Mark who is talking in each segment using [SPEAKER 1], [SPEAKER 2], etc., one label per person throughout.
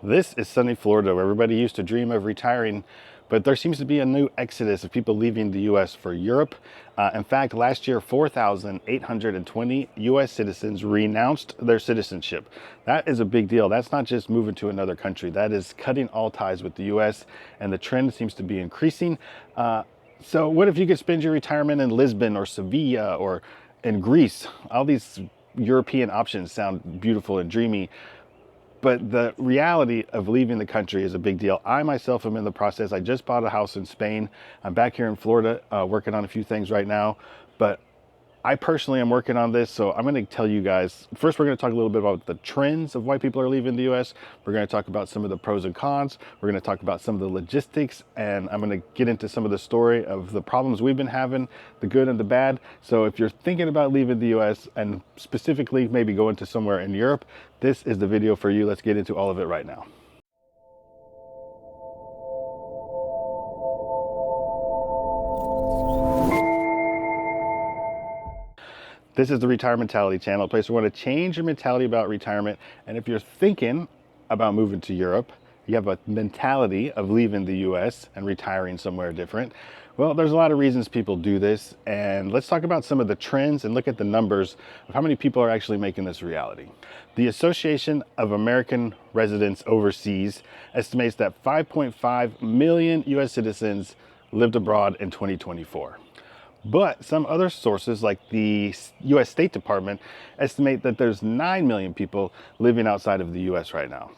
[SPEAKER 1] This is sunny Florida, where everybody used to dream of retiring, but there seems to be a new exodus of people leaving the U.S. for Europe. In fact, last year, 4,820 U.S. citizens renounced their citizenship. That is a big deal. That's not just moving to another country. That is cutting all ties with the U.S., and the trend seems to be increasing. So what if you could spend your retirement in Lisbon or Sevilla or in Greece? All these European options sound beautiful and dreamy, but the reality of leaving the country is a big deal. I myself am in the process. I just bought a house in Spain. I'm back here in Florida working on a few things right now, but I personally am working on this, so I'm going to tell you guys. First, we're going to talk a little bit about the trends of why people are leaving the US. We're going to talk about some of the pros and cons. We're going to talk about some of the logistics, and I'm going to get into some of the story of the problems we've been having, the good and the bad. So if you're thinking about leaving the US and specifically maybe going to somewhere in Europe, this is the video for you. Let's get into all of it right now. This is the Retire Mentality channel, a place where we want to change your mentality about retirement. And if you're thinking about moving to Europe, you have a mentality of leaving the US and retiring somewhere different. Well, there's a lot of reasons people do this. And let's talk about some of the trends and look at the numbers of how many people are actually making this reality. The Association of American Residents Overseas estimates that 5.5 million US citizens lived abroad in 2024. But some other sources, like the US State Department, estimate that there's 9 million people living outside of the US right now.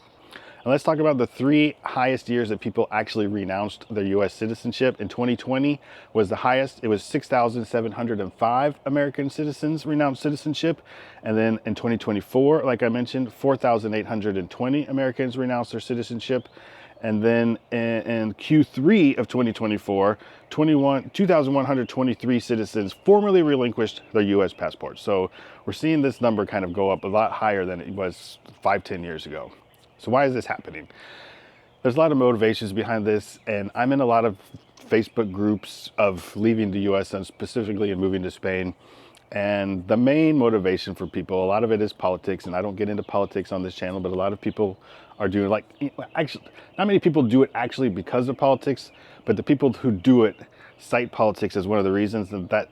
[SPEAKER 1] And let's talk about the three highest years that people actually renounced their US citizenship. In 2020 was the highest. It was 6,705 American citizens renounced citizenship. And then in 2024, like I mentioned, 4,820 Americans renounced their citizenship. And then in Q3 of 2024, 2,123 citizens formally relinquished their US passports. So we're seeing this number kind of go up a lot higher than it was 5-10 years ago. So why is this happening? There's a lot of motivations behind this, and I'm in a lot of Facebook groups of leaving the US and specifically in moving to Spain. And the main motivation for people, a lot of it is politics, and I don't get into politics on this channel, but a lot of people are doing, like, actually, not many people do it actually because of politics, but the people who do it cite politics as one of the reasons, and that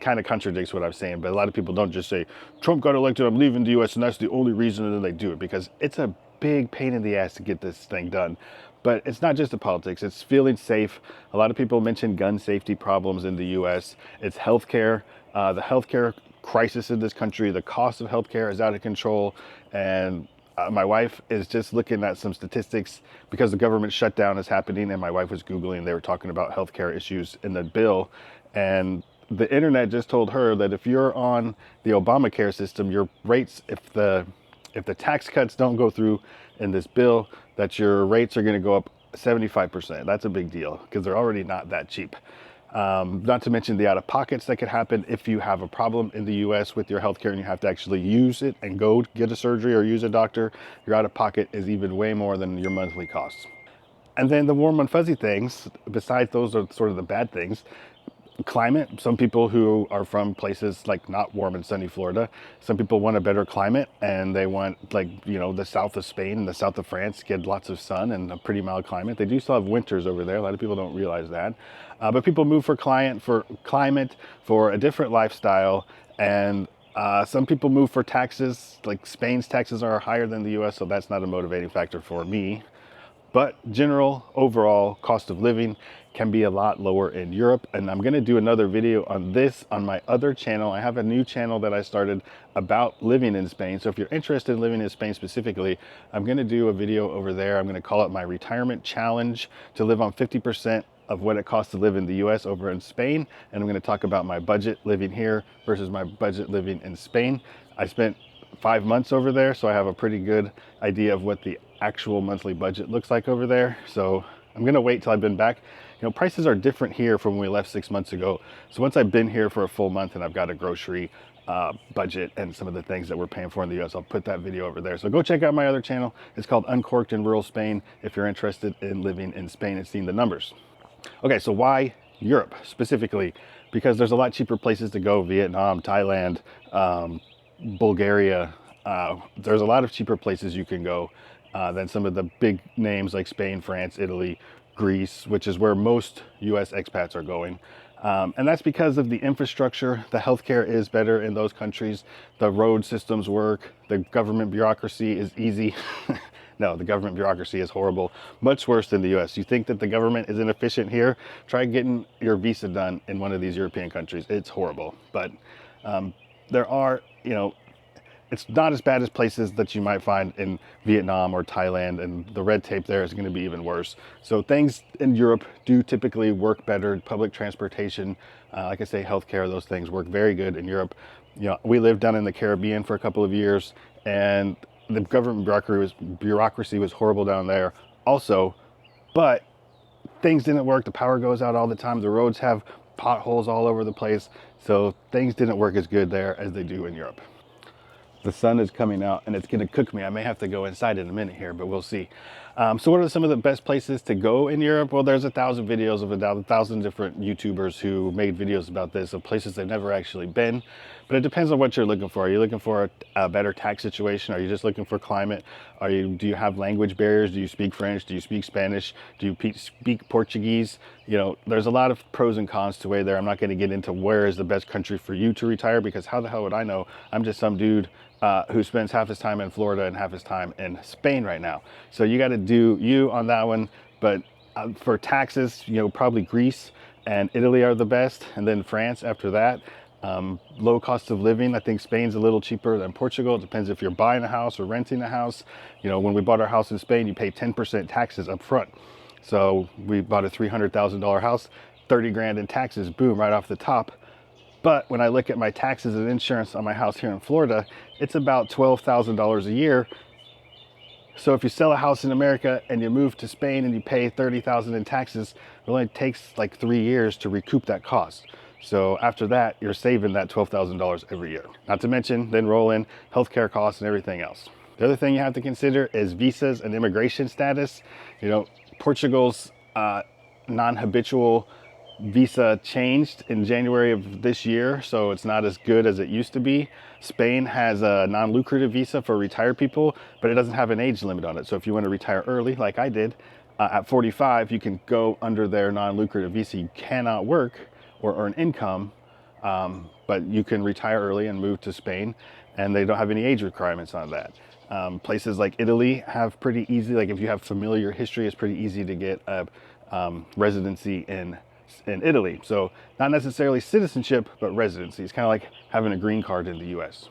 [SPEAKER 1] kind of contradicts what I'm saying. But a lot of people don't just say, Trump got elected, I'm leaving the US, and that's the only reason that they do it, because it's a big pain in the ass to get this thing done. But it's not just the politics, it's feeling safe. A lot of people mention gun safety problems in the US. It's healthcare. The healthcare crisis in this country, the cost of healthcare is out of control. And my wife is just looking at some statistics because the government shutdown is happening. And my wife was Googling, they were talking about healthcare issues in the bill. And the internet just told her that if you're on the Obamacare system, your rates, if the tax cuts don't go through in this bill, that your rates are going to go up 75%. That's a big deal because they're already not that cheap. Not to mention the out-of-pockets that could happen if you have a problem in the US with your healthcare and you have to actually use it and go get a surgery or use a doctor. Your out-of-pocket is even way more than your monthly costs. And then the warm and fuzzy things, besides those are sort of the bad things. Climate. Some people who are from places like not warm and sunny Florida, some people want a better climate and they want, like, you know, the south of Spain and the south of France get lots of sun and a pretty mild climate. They do still have winters over there. A lot of people don't realize that. But people move for climate, for a different lifestyle. And some people move for taxes. Like Spain's taxes are higher than the US, so that's not a motivating factor for me. But general overall cost of living can be a lot lower in Europe. And I'm going to do another video on this on my other channel. I have a new channel that I started about living in Spain. So if you're interested in living in Spain specifically, I'm going to do a video over there. I'm going to call it my retirement challenge to live on 50% of what it costs to live in the US over in Spain. And I'm going to talk about my budget living here versus my budget living in Spain. I spent 5 months over there, so I have a pretty good idea of what the actual monthly budget looks like over there. So I'm gonna wait till I've been back. You know, prices are different here from when we left 6 months ago. So once I've been here for a full month and I've got a grocery budget and some of the things that we're paying for in the US, I'll put that video over there. So go check out my other channel. It's called Uncorked in Rural Spain if you're interested in living in Spain and seeing the numbers. Okay, so why Europe specifically? Because there's a lot cheaper places to go: Vietnam, Thailand, Bulgaria. There's a lot of cheaper places you can go, than some of the big names like Spain, France, Italy, Greece, which is where most US expats are going. And that's because of the infrastructure. The healthcare is better in those countries. The road systems work. The government bureaucracy is easy. No, the government bureaucracy is horrible, much worse than the US. You think that the government is inefficient here? Try getting your visa done in one of these European countries. It's horrible. But there are, it's not as bad as places that you might find in Vietnam or Thailand, and the red tape there is going to be even worse. So things in Europe do typically work better. Public transportation, like I say, healthcare, those things work very good in Europe. We lived down in the Caribbean for a couple of years, and the government bureaucracy was horrible down there also, but things didn't work. The power goes out all the time. The roads have potholes all over the place. So things didn't work as good there as they do in Europe. The sun is coming out and it's going to cook me. I may have to go inside in a minute here, but we'll see. So what are some of the best places to go in Europe? Well, there's 1,000 videos of 1,000 different YouTubers who made videos about this, of places they've never actually been. But it depends on what you're looking for. Are you looking for a better tax situation? Are you just looking for climate? Do you have language barriers? Do you speak French? Do you speak Spanish? Do you speak Portuguese? There's a lot of pros and cons to way there. I'm not going to get into where is the best country for you to retire, because how the hell would I know? I'm just some dude who spends half his time in Florida and half his time in Spain right now. So you got to do you on that one. But for taxes, probably Greece and Italy are the best, and then France after that. Low cost of living, I think Spain's a little cheaper than Portugal. It depends if you're buying a house or renting a house. When we bought our house in Spain, you pay 10% taxes up front. So we bought a $300,000 house, 30 grand in taxes, boom, right off the top. But when I look at my taxes and insurance on my house here in Florida, it's about $12,000 a year. So if you sell a house in America and you move to Spain and you pay $30,000 in taxes, it only takes like 3 years to recoup that cost. So after that, you're saving that $12,000 every year. Not to mention then roll in healthcare costs and everything else. The other thing you have to consider is visas and immigration status. Portugal's non-habitual visa changed in January of this year, so it's not as good as it used to be. Spain has a non-lucrative visa for retired people, but it doesn't have an age limit on it. So if you want to retire early, like I did, at 45, you can go under their non-lucrative visa. You cannot work or earn income, but you can retire early and move to Spain, and they don't have any age requirements on that. Places like Italy have pretty easy, like if you have familiar history, it's pretty easy to get a residency in Italy. So not necessarily citizenship, but residency. It's kind of like having a green card in the US.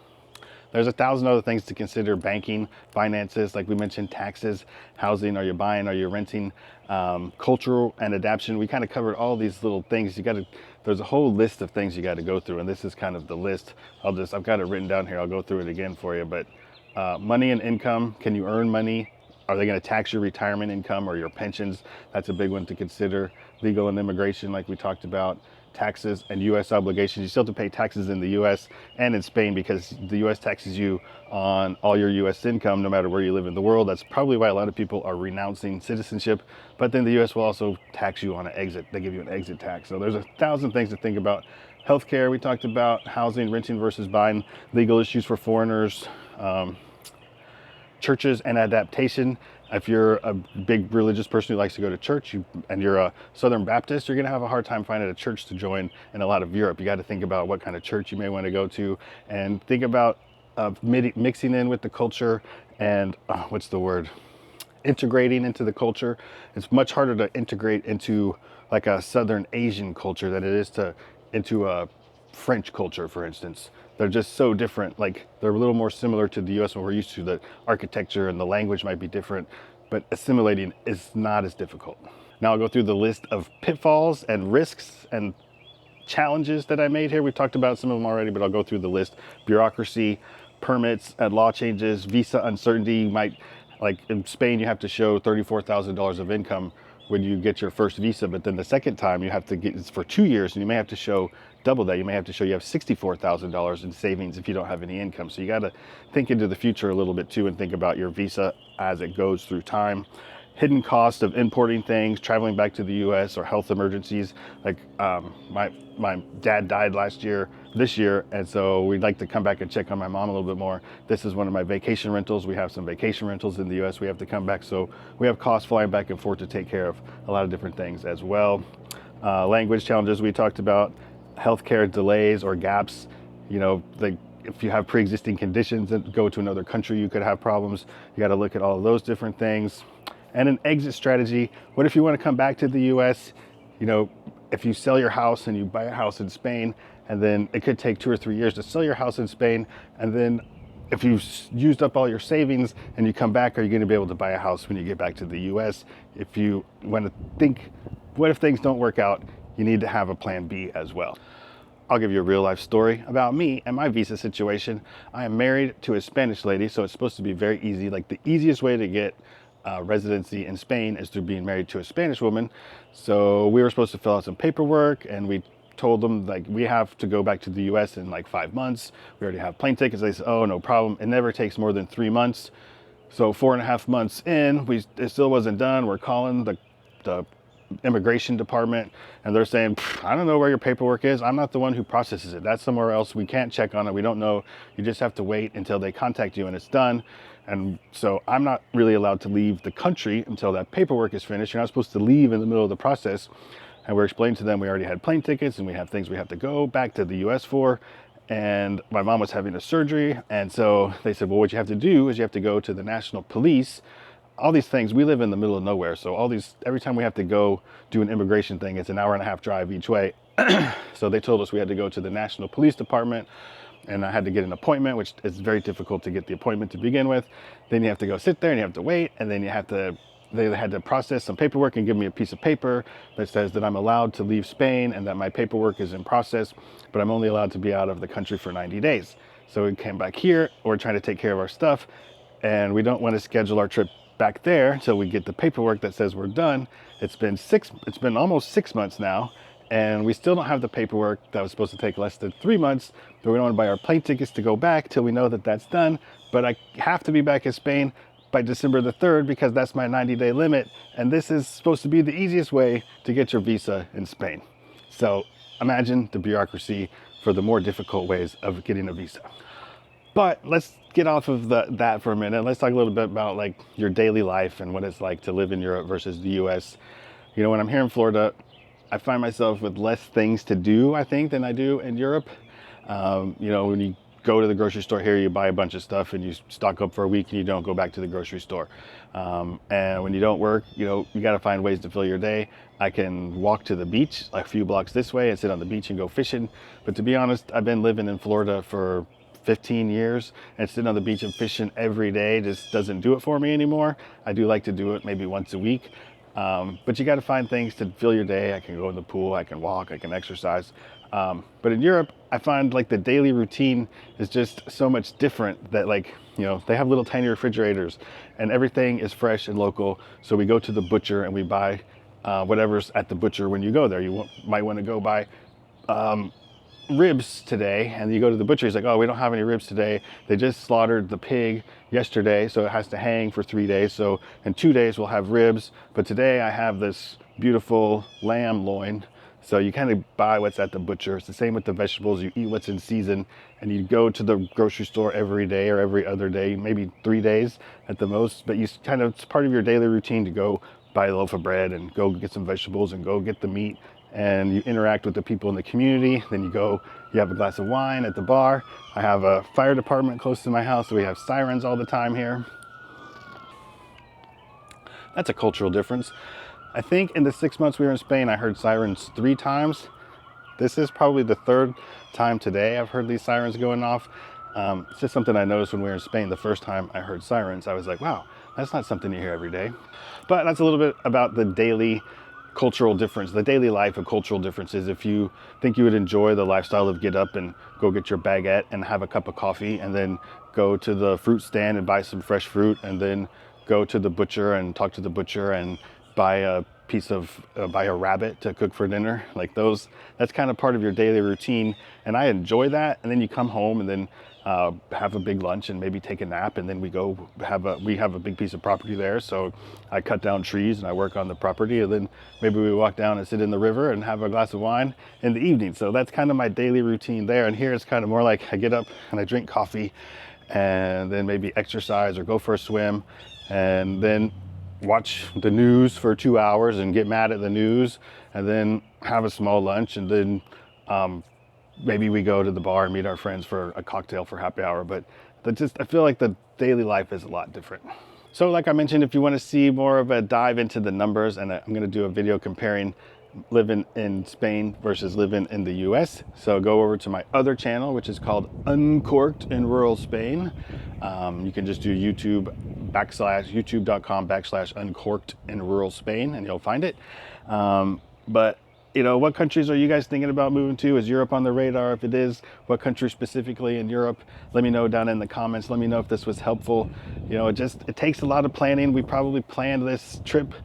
[SPEAKER 1] There's 1,000 other things to consider: banking, finances, like we mentioned, taxes, housing, are you buying, are you renting, cultural and adaptation. We kind of covered all these little things. There's a whole list of things you got to go through, and this is kind of the list. I've got it written down here. I'll go through it again for you. But money and income, can you earn money? Are they going to tax your retirement income or your pensions? That's a big one to consider. Legal and immigration, like we talked about. Taxes and U.S. obligations. You still have to pay taxes in the U.S. and in Spain, because the U.S. taxes you on all your U.S. income, no matter where you live in the world. That's probably why a lot of people are renouncing citizenship. But then the U.S. will also tax you on an exit. They give you an exit tax. So there's 1,000 things to think about. Healthcare, we talked about. Housing, renting versus buying. Legal issues for foreigners. Churches and adaptation. If you're a big religious person who likes to go to church and you're a Southern Baptist, you're going to have a hard time finding a church to join in a lot of Europe. You got to think about what kind of church you may want to go to, and think about mixing in with the culture and integrating into the culture. It's much harder to integrate into like a Southern Asian culture than it is into a French culture, for instance. They're just so different. Like, they're a little more similar to the US than we're used to. The architecture and the language might be different, but assimilating is not as difficult. Now I'll go through the list of pitfalls and risks and challenges that I made here. We've talked about some of them already, but I'll go through the list. Bureaucracy, permits and law changes, visa uncertainty. Like in Spain, you have to show $34,000 of income when you get your first visa, but then the second time you have to get, it's for 2 years, and you may have to show double that. You may have to show you have $64,000 in savings if you don't have any income. So you got to think into the future a little bit too, and think about your visa as it goes through time. hidden cost of importing things, traveling back to the US, or health emergencies. Like my dad died this year, and so we'd like to come back and check on my mom a little bit more. This is one of my vacation rentals. We have some vacation rentals in the US we have to come back, so we have costs flying back and forth to take care of a lot of different things as well. Language challenges we talked about, healthcare delays or gaps. Like if you have pre-existing conditions and go to another country, you could have problems. You got to look at all of those different things. And an exit strategy. What if you want to come back to the US? If you sell your house and you buy a house in Spain, and then it could take 2 or 3 years to sell your house in Spain, and then if you've used up all your savings and you come back, are you going to be able to buy a house when you get back to the US? If you want to think, what if things don't work out? You need to have a plan B as well. I'll give you a real life story about me and my visa situation. I am married to a Spanish lady, so it's supposed to be very easy. Like the easiest way to get residency in Spain is through being married to a Spanish woman. So we were supposed to fill out some paperwork, and we told them like we have to go back to the US in like 5 months. We already have plane tickets. They said, oh, no problem. It never takes more than 3 months. So 4.5 months in, it still wasn't done. We're calling the immigration department, and they're saying, I don't know where your paperwork is. I'm not the one who processes it. That's somewhere else. We can't check on it. We don't know. You just have to wait until they contact you and it's done. And so I'm not really allowed to leave the country until that paperwork is finished. You're not supposed to leave in the middle of the process. And we're explaining to them we already had plane tickets and we have things we have to go back to the US for. And my mom was having a surgery. And so they said, well, what you have to do is you have to go to the national police. All these things, we live in the middle of nowhere. So every time we have to go do an immigration thing, it's an 1.5 hour drive each way. So they told us we had to go to the national police department, and I had to get an appointment, which is very difficult to get the appointment to begin with. Then you have to go sit there and you have to wait, and then they had to process some paperwork and give me a piece of paper that says that I'm allowed to leave Spain and that my paperwork is in process, but I'm only allowed to be out of the country for 90 days. So we came back here, we're trying to take care of our stuff, and we don't want to schedule our trip back there until we get the paperwork that says we're done. It's been almost 6 months now, and we still don't have the paperwork that was supposed to take less than 3 months, but we don't want to buy our plane tickets to go back till we know that that's done. But I have to be back in Spain by December the 3rd because that's my 90-day limit, and this is supposed to be the easiest way to get your visa in Spain. So imagine the bureaucracy for the more difficult ways of getting a visa. But let's get off of that for a minute. Let's talk a little bit about like your daily life and what it's like to live in Europe versus the US. When I'm here in Florida, I find myself with less things to do, I think, than I do in Europe. When you go to the grocery store here, you buy a bunch of stuff and you stock up for a week and you don't go back to the grocery store. And when you don't work, you got to find ways to fill your day. I can walk to the beach a few blocks this way and sit on the beach and go fishing. But to be honest, I've been living in Florida for 15 years, and sitting on the beach and fishing every day just doesn't do it for me anymore. I do like to do it maybe once a week. But you got to find things to fill your day. I can go in the pool, I can walk, I can exercise. But in Europe, I find like the daily routine is just so much different that they have little tiny refrigerators and everything is fresh and local. So we go to the butcher and we buy whatever's at the butcher when you go there. You might want to go buy ribs today, and you go to the butcher, he's like, oh, we don't have any ribs today. They just slaughtered the pig yesterday, so it has to hang for 3 days. So in 2 days we'll have ribs, but today I have this beautiful lamb loin. So you kind of buy what's at the butcher. It's the same with the vegetables. You eat what's in season, and you go to the grocery store every day or every other day, maybe 3 days at the most, but it's part of your daily routine to go buy a loaf of bread and go get some vegetables and go get the meat, and you interact with the people in the community. Then you have a glass of wine at the bar. I have a fire department close to my house, so we have sirens all the time here. That's a cultural difference. I think in the 6 months we were in Spain, I heard sirens 3 times. This is probably the 3rd time today I've heard these sirens going off. It's just something I noticed when we were in Spain. The first time I heard sirens, I was like, wow, that's not something you hear every day. But that's a little bit about the daily cultural difference, the daily life of cultural differences. If you think you would enjoy the lifestyle of get up and go get your baguette and have a cup of coffee, and then go to the fruit stand and buy some fresh fruit, and then go to the butcher and talk to the butcher and buy a piece of buy a rabbit to cook for dinner. Like that's kind of part of your daily routine, and I enjoy that. And then you come home and then have a big lunch and maybe take a nap, and then we have a big piece of property there, so I cut down trees and I work on the property, and then maybe we walk down and sit in the river and have a glass of wine in the evening. So that's kind of my daily routine there. And here it's kind of more like I get up and I drink coffee and then maybe exercise or go for a swim and then watch the news for 2 hours and get mad at the news, and then have a small lunch, and then maybe we go to the bar and meet our friends for a cocktail for happy hour. But I feel like the daily life is a lot different. So like I mentioned, if you want to see more of a dive into the numbers, and I'm going to do a video comparing living in Spain versus living in the US. So go over to my other channel, which is called Uncorked in Rural Spain. You can just do youtube.com/uncorked in rural Spain, and you'll find it. But you know, what countries are you guys thinking about moving to? Is Europe on the radar? If it is, what country specifically in Europe? Let me know down in the comments. Let me know if this was helpful. You know, it takes a lot of planning. We probably planned this trip.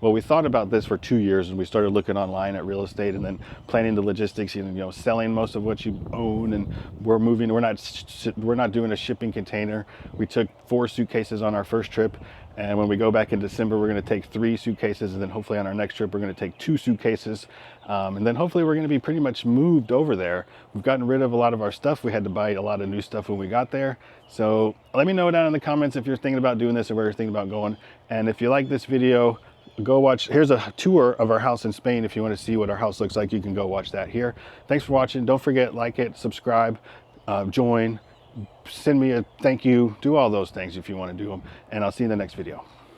[SPEAKER 1] Well, we thought about this for 2 years, and we started looking online at real estate and then planning the logistics, and, you know, selling most of what you own. And we're moving. We're not doing a shipping container. We took 4 suitcases on our first trip. And when we go back in December, we're going to take 3 suitcases, and then hopefully on our next trip, we're going to take 2 suitcases. And then hopefully we're going to be pretty much moved over there. We've gotten rid of a lot of our stuff. We had to buy a lot of new stuff when we got there. So let me know down in the comments if you're thinking about doing this or where you're thinking about going. And if you like this video, go watch. Here's a tour of our house in Spain. If you want to see what our house looks like, you can go watch that here. Thanks for watching. Don't forget, like it, subscribe, join, send me a thank you, do all those things if you want to do them. And I'll see you in the next video.